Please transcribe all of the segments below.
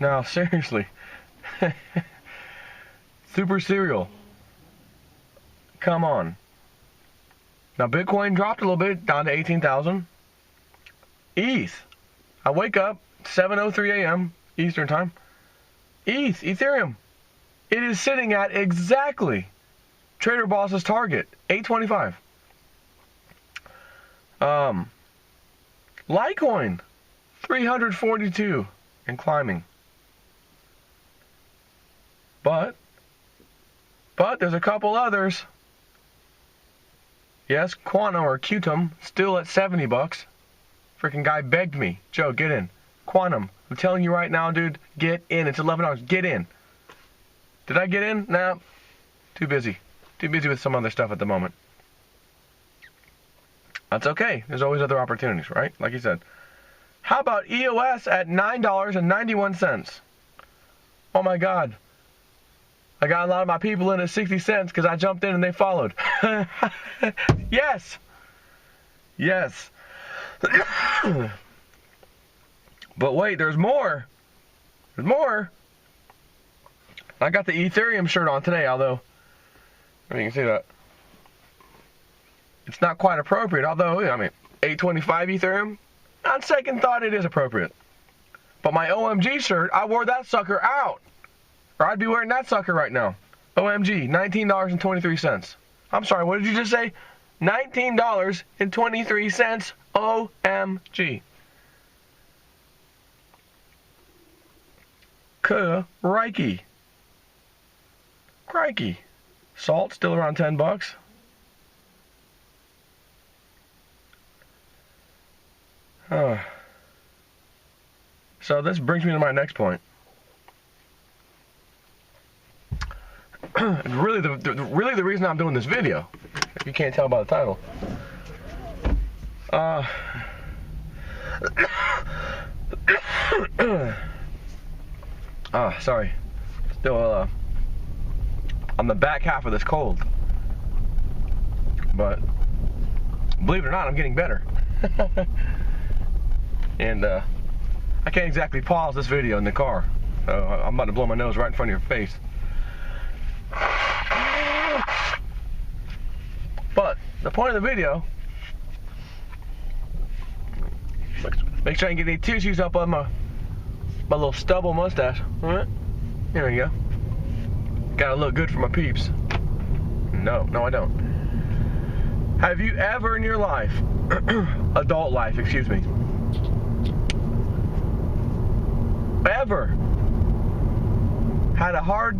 Now, seriously. Super serial. Come on. Now, Bitcoin dropped a little bit, down to 18,000. ETH. I wake up, 7:03 a.m. Eastern time. Ethereum. It is sitting at exactly Trader Boss's target, 825. Litecoin, 342 and climbing. But there's a couple others. Yes, Quantum or Qtum still at 70 bucks. Freaking guy begged me, Joe, get in. Quantum, I'm telling you right now, dude, get in. It's $11. Get in. Did I get in? Nah, too busy. Too busy with some other stuff at the moment. That's okay. There's always other opportunities, right? Like you said. How about EOS at $9.91? Oh my God. I got a lot of my people in at 60 cents because I jumped in and they followed. Yes. Yes. But wait, there's more. There's more. I got the Ethereum shirt on today, although, I mean, you can see that. It's not quite appropriate, although, I mean, 825 Ethereum, on second thought, it is appropriate. But my OMG shirt, I wore that sucker out. Or I'd be wearing that sucker right now. OMG, $19.23. I'm sorry, what did you just say? $19.23. OMG. Crikey. Salt still around 10 bucks. So this brings me to my next point. Really the reason I'm doing this video, if you can't tell by the title. Sorry. Still on the back half of this cold. But believe it or not, I'm getting better. And I can't exactly pause this video in the car. So I'm about to blow my nose right in front of your face. But the point of the video, make sure I can get any tissues up on my little stubble mustache. All right, there we go. Gotta look good for my peeps. No, I don't. Have you ever in your life, adult life, excuse me, ever had a hard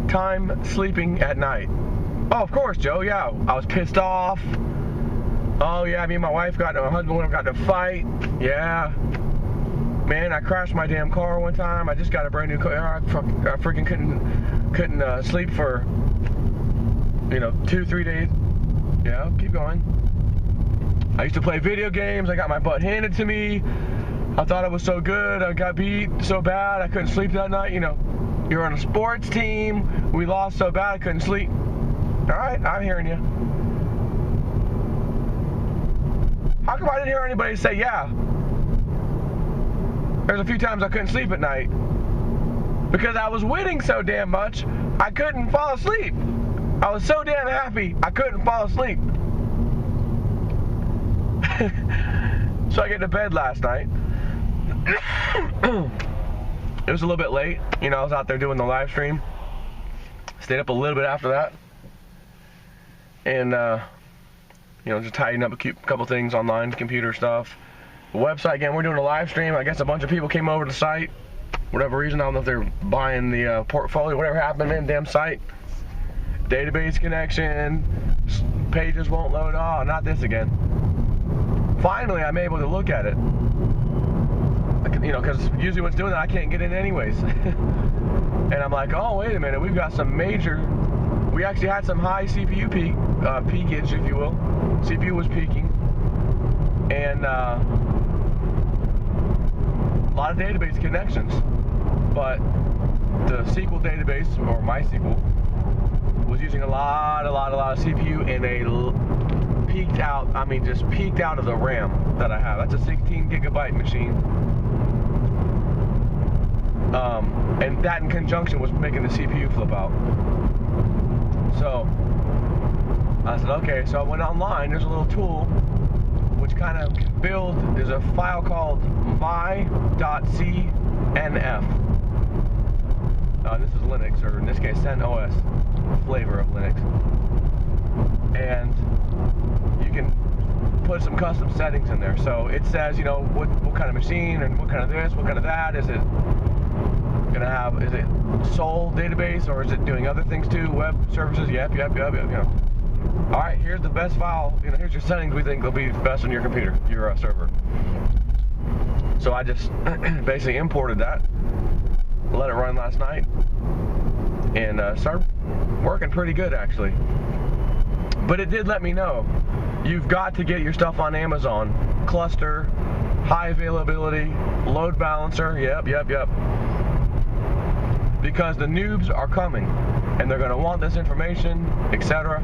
time sleeping at night? Oh, of course, Joe. Yeah, I was pissed off. Oh yeah, me and my husband got in a fight. Yeah, man, I crashed my damn car one time. I just got a brand new car. I freaking couldn't sleep for 2-3 days. Yeah, keep going. I used to play video games. I got my butt handed to me. I thought I was so good. I got beat so bad I couldn't sleep that night. You're on a sports team. We lost so bad I couldn't sleep. All right, I'm hearing you. How come I didn't hear anybody say, yeah? There's a few times I couldn't sleep at night. Because I was winning so damn much, I couldn't fall asleep. I was so damn happy, I couldn't fall asleep. So I get to bed last night. It was a little bit late. I was out there doing the live stream. Stayed up a little bit after that. And, just tidying up a couple things online, computer stuff. The website, again, we're doing a live stream. I guess a bunch of people came over to the site. Whatever reason, I don't know if they're buying the portfolio, whatever happened, man, damn site. Database connection, pages won't load. Oh, not this again. Finally, I'm able to look at it. Because usually when it's doing that, I can't get in anyways. And I'm like, oh, wait a minute, we've got some we actually had some high CPU peakage, if you will. CPU was peaking. And a lot of database connections. But the SQL database, or MySQL, was using a lot of CPU, and they peaked out, just peaked out of the RAM that I have. That's a 16 gigabyte machine. And that in conjunction was making the CPU flip out. So I said, okay, so I went online. There's a little tool which kind of build. There's a file called my.cnf. This is Linux, or in this case, CentOS flavor of Linux. And you can put some custom settings in there. So it says, you know, what kind of machine and what kind of this, what kind of that. Is it sole database, or is it doing other things too? Web services? Yep. You know. All right, here's the best file. You know, here's your settings we think will be best on your computer, your server. So I just basically imported that, let it run last night, and started working pretty good actually. But it did let me know you've got to get your stuff on Amazon. Cluster, high availability, load balancer. Yep. Because the noobs are coming, and they're going to want this information, etc.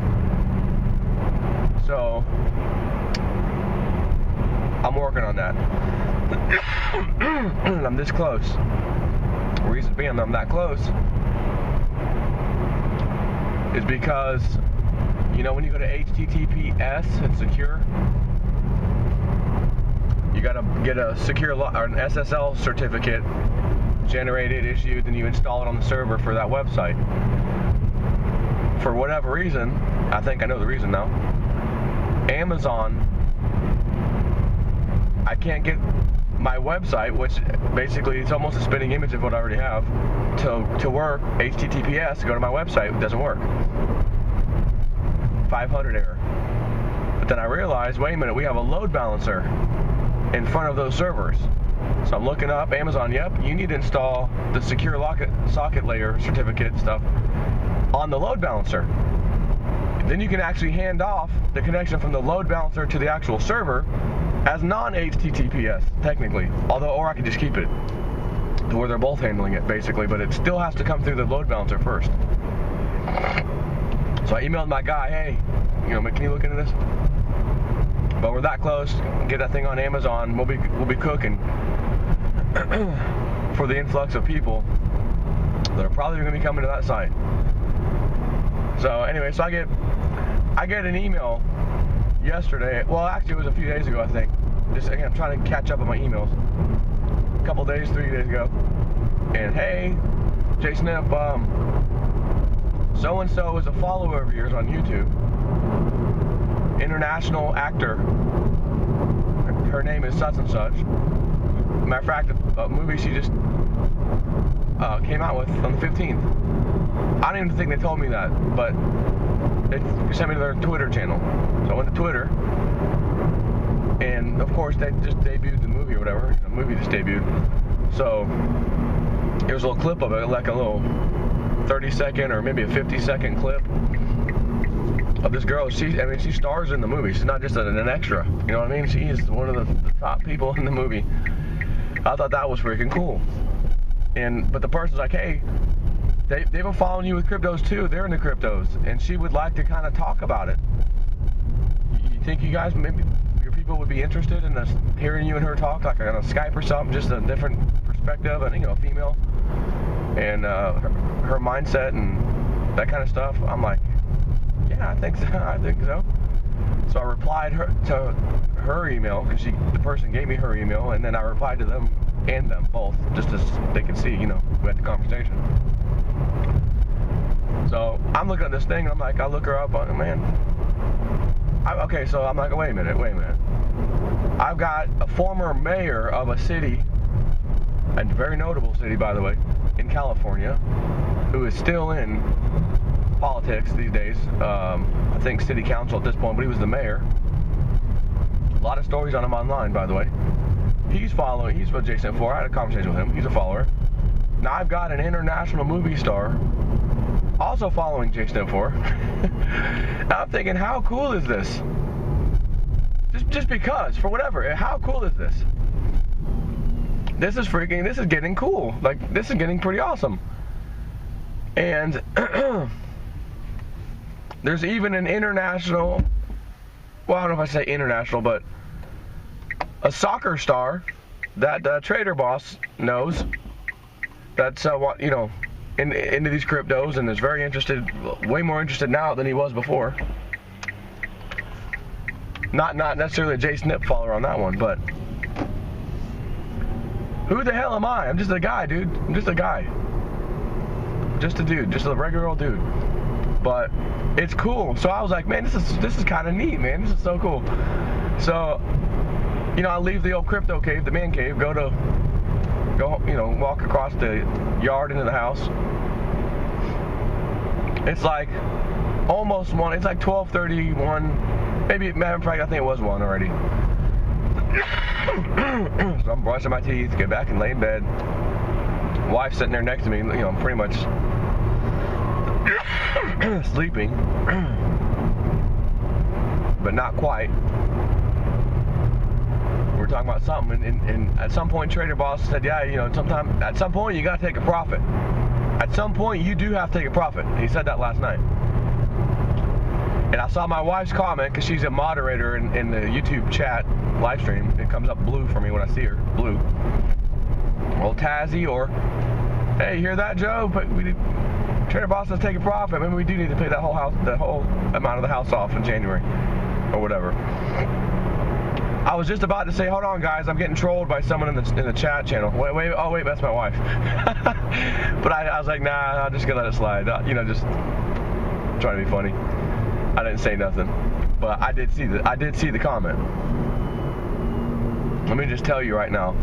So I'm working on that. I'm this close. The reason being I'm that close is because, you know, when you go to HTTPS, it's secure. You got to get a secure or an SSL certificate generated, issued, and you install it on the server for that website. For whatever reason, I think I know the reason now, Amazon, I can't get my website, which basically it's almost a spitting image of what I already have, to work. HTTPS to go to my website, it doesn't work. 500 error. But then I realized, wait a minute, we have a load balancer in front of those servers. So I'm looking up Amazon. Yep, you need to install the secure socket layer certificate stuff on the load balancer. Then you can actually hand off the connection from the load balancer to the actual server as non-HTTPS, technically. or I can just keep it to where they're both handling it, basically, but it still has to come through the load balancer first. So I emailed my guy, hey, you know, can you look into this? But we're that close. Get that thing on Amazon. We'll be cooking for the influx of people that are probably going to be coming to that site. So anyway, so I get an email yesterday. Well, actually, it was a few days ago, I think. Just again, I'm trying to catch up on my emails. A couple days, 3 days ago. And hey, Jason, if so and so is a follower of yours on YouTube. International actor. Her name is such and such. Matter of fact, a movie she just came out with on the 15th. I don't even think they told me that, but they sent me to their Twitter channel. So I went to Twitter, and of course they just debuted the movie or whatever. The movie just debuted. So there was a little clip of it, like a little 30-second or maybe a 50-second clip of this girl. She stars in the movie. She's not just an extra. You know what I mean? She is one of the top people in the movie. I thought that was freaking cool. But the person's like, hey, they've been following you with cryptos too. They're into cryptos, and she would like to kind of talk about it. You think you guys, maybe your people would be interested in hearing you and her talk, like on a Skype or something, just a different perspective, and you know, female, and her mindset and that kind of stuff. I'm like, yeah, I think so. So I replied to her email, because the person gave me her email, and then I replied to them and them both, just as they could see, you know, we had the conversation. So I'm looking at this thing, and I'm like, I look her up, man. Okay, so I'm like, wait a minute. I've got a former mayor of a city, a very notable city, by the way, in California, who is still in politics these days. I think city council at this point, but he was the mayor. A lot of stories on him online, by the way. He's what Jason for. I had a conversation with him. He's a follower. Now I've got an international movie star also following Jason for. Now I'm thinking, how cool is this? Just because, for whatever. How cool is this? This is getting cool. Like, this is getting pretty awesome. And there's even an international, well, I don't know if I say international, but a soccer star that Trader Boss knows, that's what, you know, into these cryptos, and is very interested, way more interested now than he was before. Not necessarily a Jay Snip follower on that one, but who the hell am I? I'm just a guy, dude. I'm just a guy. Just a dude, just a regular old dude. But it's cool. So I was like, man, this is kind of neat, man. This is so cool. So, you know, I leave the old crypto cave, the man cave, go, you know, walk across the yard into the house. It's like almost 1. It's like 12:31. Maybe, matter of fact, I think it was 1 already. So I'm brushing my teeth, get back and lay in bed. Wife's sitting there next to me, you know, I'm pretty much sleeping, but not quite. We're talking about something, and at some point, Trader Boss said, yeah, you know, at some point, you got to take a profit. At some point, you do have to take a profit. He said that last night. And I saw my wife's comment, because she's a moderator in the YouTube chat live stream. It comes up blue for me when I see her, blue. Well, Tazzy, or, hey, you hear that, Joe? But Trader Boss says take a profit. Maybe we do need to pay that whole amount of the house off in January, or whatever. I was just about to say, hold on, guys, I'm getting trolled by someone in the chat channel. Wait, oh wait, that's my wife. But I was like, nah, I'm just gonna let it slide. You know, just trying to be funny. I didn't say nothing, but I did see the comment. Let me just tell you right now,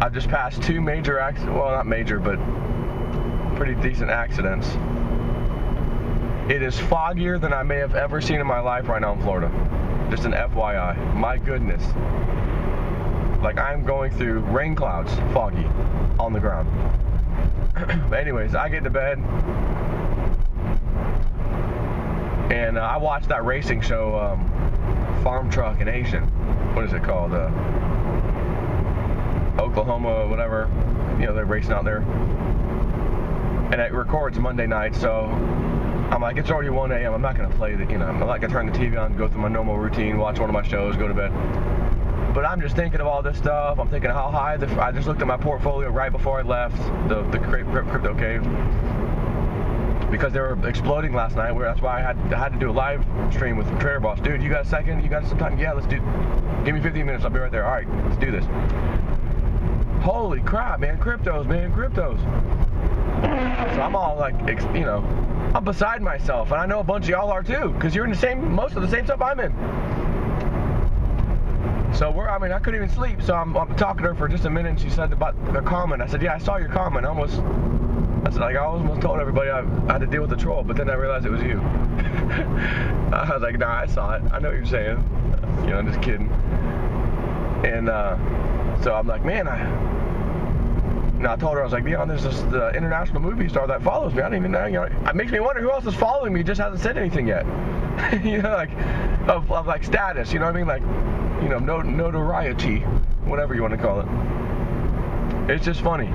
I've just passed 2 major accidents. Well, not major, but pretty decent accidents. It is foggier than I may have ever seen in my life right now in Florida. Just an FYI. My goodness. Like, I'm going through rain clouds, foggy, on the ground. But anyways, I get to bed, and I watched that racing show, Farm Truck and Asian. What is it called? Oklahoma, whatever. You know, they're racing out there. And it records Monday night, so I'm like, it's already 1 a.m. I'm not going to play you know, I'm not going to turn the TV on, go through my normal routine, watch one of my shows, go to bed. But I'm just thinking of all this stuff. I'm thinking how high I just looked at my portfolio right before I left the crypto cave, because they were exploding last night. That's why I had to do a live stream with Trader Boss. Dude, you got a second? You got some time? Yeah, let's do. Give me 15 minutes. I'll be right there. All right, let's do this. Holy crap, man! Cryptos, man, cryptos. So I'm all like, you know, I'm beside myself, and I know a bunch of y'all are too, because you're in most of the same stuff I'm in. So I couldn't even sleep, so I'm talking to her for just a minute, and she said about the comment. I said, yeah, I saw your comment. I almost told everybody I had to deal with the troll, but then I realized it was you. I was like, nah, I saw it. I know what you're saying. You know, I'm just kidding. And so I'm like, man, I told her, I was like, Leon, there's this international movie star that follows me. I don't even know, you know, it makes me wonder who else is following me, just hasn't said anything yet. You know, like, of like status, you know what I mean? Like, you know, notoriety, whatever you want to call it. It's just funny.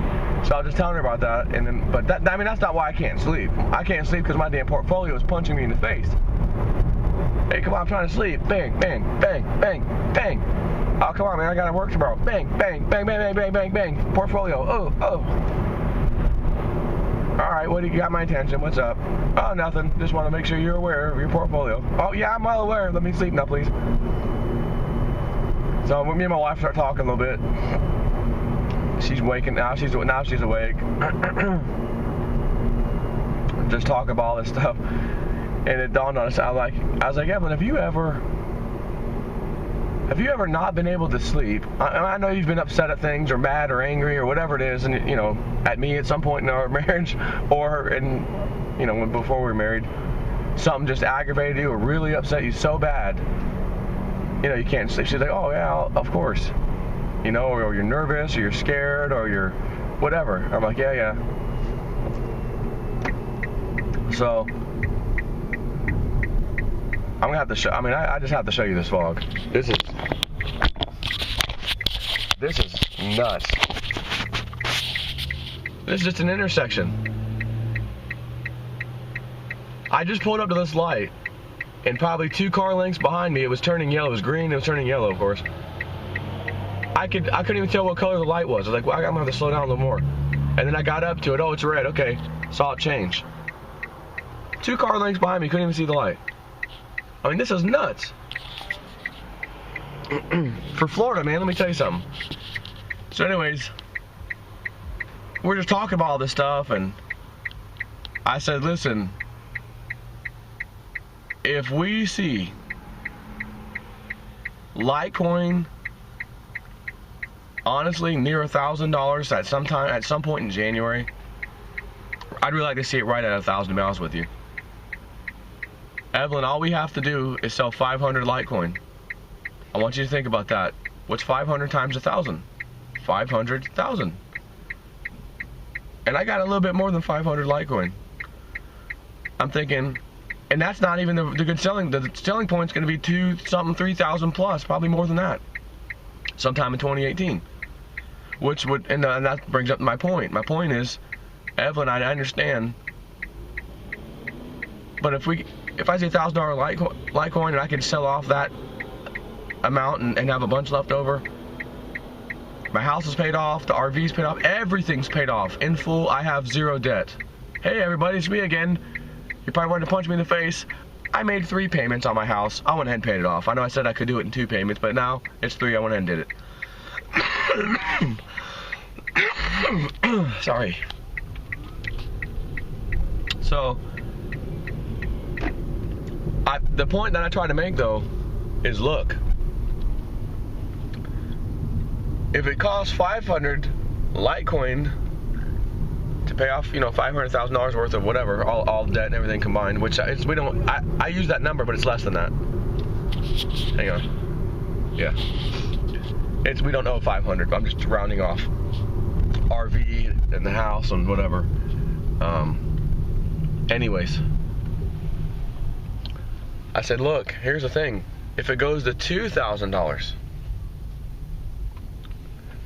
So I was just telling her about that, and then, but that, I mean, that's not why I can't sleep. I can't sleep because my damn portfolio is punching me in the face. Hey, come on, I'm trying to sleep. Bang, bang, bang, bang, bang. Oh, come on, man, I gotta work tomorrow. Bang, bang, bang, bang, bang, bang, bang, bang. Portfolio, oh. All right, what do you got my attention? What's up? Oh, nothing. Just want to make sure you're aware of your portfolio. Oh, yeah, I'm well aware. Let me sleep now, please. So me and my wife start talking a little bit. She's waking now. She's awake. Just talking about all this stuff, and it dawned on us. I was like, Evelyn, have you ever not been able to sleep? I know you've been upset at things, or mad, or angry, or whatever it is, and you know, at me at some point in our marriage, or you know, before we were married, something just aggravated you or really upset you so bad, you know, you can't sleep. She's like, oh yeah, of course. You know, or you're nervous, or you're scared, or you're whatever. I'm like, yeah. So I'm gonna have to show. I mean, I just have to show you this vlog. This is nuts. This is just an intersection. I just pulled up to this light, and probably 2 car lengths behind me, it was turning yellow. It was green. It was turning yellow, of course. I couldn't even tell what color the light was. I was like, well, I'm gonna have to slow down a little more. And then I got up to it. Oh, it's red. Okay. Saw it change. 2 car lengths behind me. Couldn't even see the light. I mean, this is nuts. For Florida, man, let me tell you something. So anyways, we're just talking about all this stuff, and I said, listen, if we see Litecoin honestly near $1,000 at some point in January, I'd really like to see it right at 1,000, to be honest with you. Evelyn, all we have to do is sell 500 Litecoin. I want you to think about that. What's 500 times 1,000? 500,000. And I got a little bit more than 500 Litecoin. I'm thinking, and that's not even the good selling. The selling point's going to be 3,000 plus, probably more than that, sometime in 2018. Which would, and that brings up my point. My point is, Evelyn, I understand, but if I say $1,000 Litecoin and I can sell off that amount and have a bunch left over, my house is paid off, the RV's paid off, everything's paid off in full. I have 0 debt. Hey everybody, it's me again. You probably wanted to punch me in the face. I made 3 payments on my house. I went ahead and paid it off. I know I said I could do it in 2 payments, but now it's 3. I went ahead and did it. Sorry. So, the point that I try to make though is, look, if it costs 500 Litecoin to pay off, $500,000 worth of whatever, all debt and everything combined, which we don't. I use that number, but it's less than that. Hang on. Yeah. We don't owe 500. I'm just rounding off. RV and the house and whatever. Anyways, I said, look, here's the thing. If it goes to $2,000,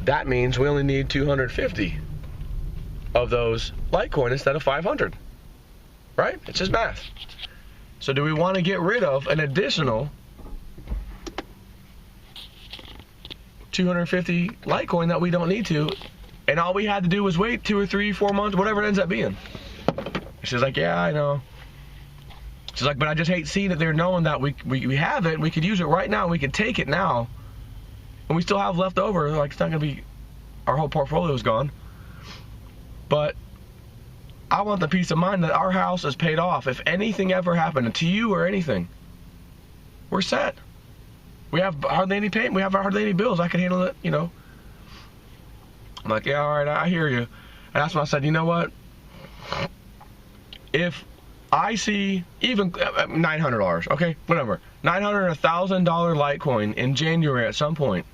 that means we only need 250 of those Litecoin instead of 500, right? It's just math. So do we want to get rid of an additional 250 Litecoin that we don't need to, and all we had to do was wait 2 or 3, 4 months, whatever it ends up being? She's like, yeah, I know. She's like, but I just hate seeing it there, knowing that we have it, we could use it right now, we could take it now, and we still have left over. Like, it's not going to be, our whole portfolio is gone. But I want the peace of mind that our house is paid off. If anything ever happened to you or anything, we're set. We have hardly any payment. We have hardly any bills. I can handle it, I'm like, yeah, all right, I hear you. And that's when I said, you know what? If I see even $900, okay, whatever, $900, $1,000 Litecoin in January at some point,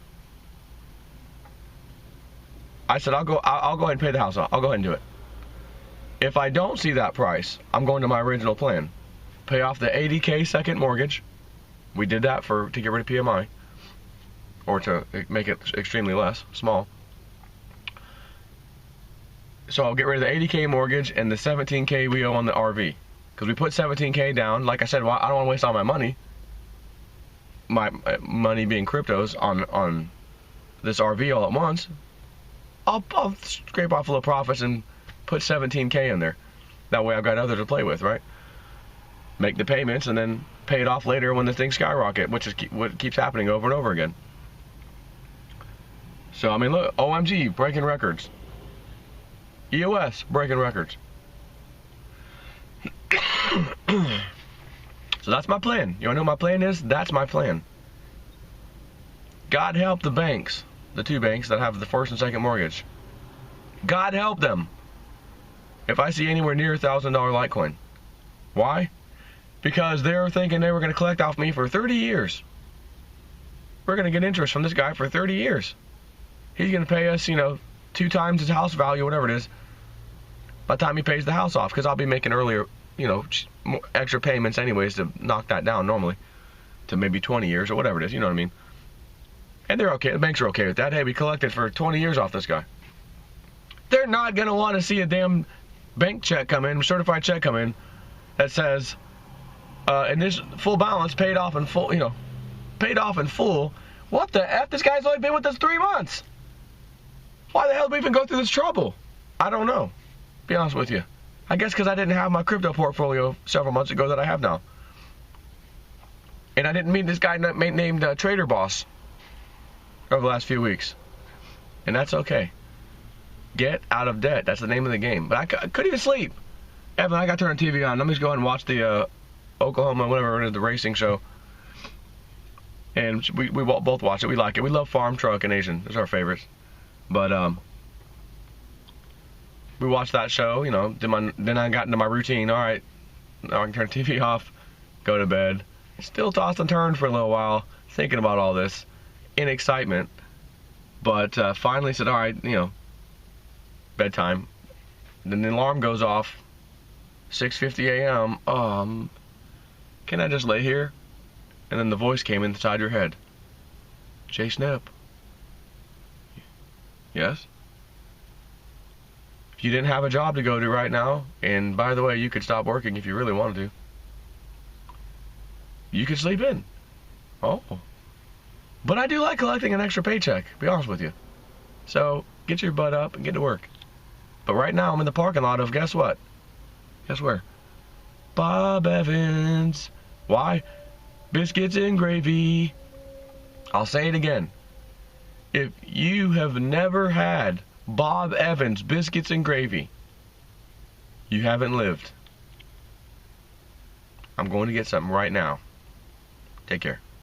I said, I'll go ahead and pay the house off. I'll go ahead and do it. If I don't see that price, I'm going to my original plan. Pay off the $80K second mortgage. We did that to get rid of PMI, or to make it extremely small. So I'll get rid of the $80K mortgage and the $17K we owe on the RV. Because we put $17K down. Like I said, well, I don't want to waste all my money. My money being cryptos on this RV all at once. I'll scrape off a little profits and put $17K in there. That way I've got others to play with, right? Make the payments and then pay it off later when the things skyrocket, which is what keeps happening over and over again. So, I mean, look, OMG, breaking records. EOS, breaking records. So that's my plan. You want to know what my plan is? That's my plan. God help the banks, the 2 banks that have the first and second mortgage. God help them if I see anywhere near $1,000 Litecoin. Why? Because they're thinking they were going to collect off me for 30 years. We're going to get interest from this guy for 30 years. He's going to pay us, 2 times his house value, whatever it is, by the time he pays the house off, because I'll be making earlier, extra payments anyways to knock that down normally to maybe 20 years or whatever it is, you know what I mean? And they're okay, the banks are okay with that. Hey, we collected for 20 years off this guy. They're not going to want to see a damn bank check come in, certified check come in, that says, and this full balance paid off in full, paid off in full. What the F? This guy's only been with us 3 months. Why the hell do we even go through this trouble? I don't know. Be honest with you. I guess because I didn't have my crypto portfolio several months ago that I have now. And I didn't meet this guy named Trader Boss over the last few weeks. And that's okay. Get out of debt. That's the name of the game. But I couldn't even sleep. Evan, I got to turn the TV on. Let me just go ahead and watch the Oklahoma, whatever it is, the racing show. And we both watch it. We like it. We love Farm Truck and Asian. Those are our favorites. But we watched that show, you know. Then I got into my routine. All right, now I can turn the TV off, go to bed. Still tossed and turned for a little while, thinking about all this in excitement. But finally said, all right, you know, bedtime. Then the alarm goes off, 6:50 a.m. Can I just lay here? And then the voice came inside your head. Jay Snip. Yes? If you didn't have a job to go to right now, and by the way, you could stop working if you really wanted to, you could sleep in. Oh. But I do like collecting an extra paycheck, to be honest with you. So, get your butt up and get to work. But right now, I'm in the parking lot of, guess what? Guess where? Bob Evans. Why? Biscuits and gravy. I'll say it again. If you have never had Bob Evans biscuits and gravy, you haven't lived. I'm going to get something right now. Take care.